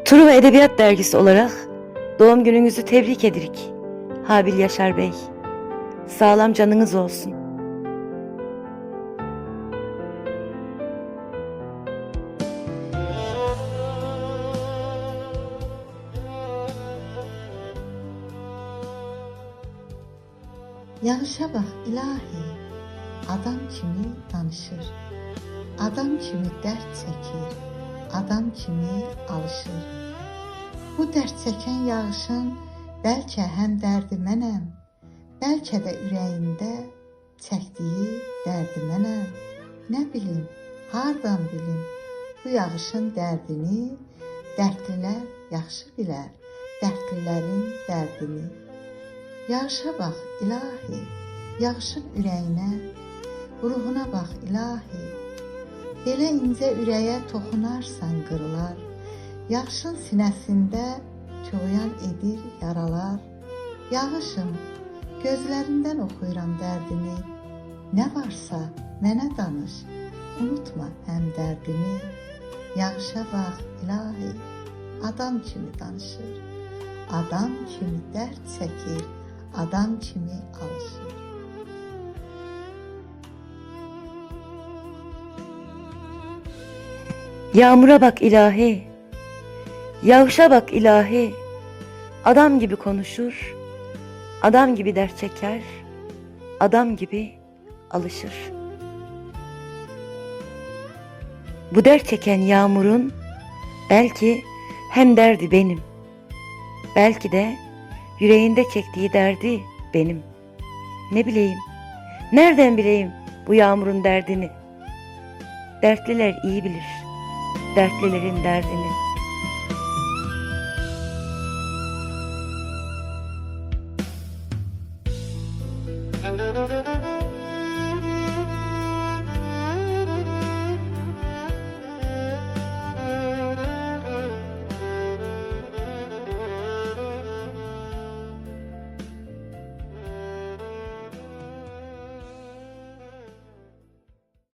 Truva Edebiyat Dergisi olarak doğum gününüzü tebrik edirik. Habil Yaşar Bey, sağlam canınız olsun. Yağışa bax ilahi, adam kimi danışır, adam kimi dərd çəkir, adam kimi alışır. Bu dərd çəkən yağışın bəlkə həm dərdi mənəm, bəlkə də ürəyində çəkdiyi dərdi mənəm. Nə bilim, hardan bilim, bu yağışın dərdini dərdlilər yaxşı bilər, dərdlilərin dərdini. Yağışa bax ilahi, yağışın ürəyinə, ruhuna bax ilahi. Belə incə ürəyə toxunarsan qırılar, yağışın sinəsində çoğyan edir yaralar. Yağışım, gözlərindən oxuyuram dərdini, nə varsa mənə danış, unutma həm dərdini. Yağışa bax ilahi, adam kimi danışır, adam kimi dərd çəkir, adam kimi alışır. Yağmura bak ilahi, yağışa bak ilahi. Adam gibi konuşur, adam gibi dert çeker, adam gibi alışır. Bu dert çeken yağmurun belki hem derdi benim, belki de yüreğinde çektiği derdi benim. Ne bileyim, nereden bileyim bu yağmurun derdini? Dertliler iyi bilir dertlilerin derdini.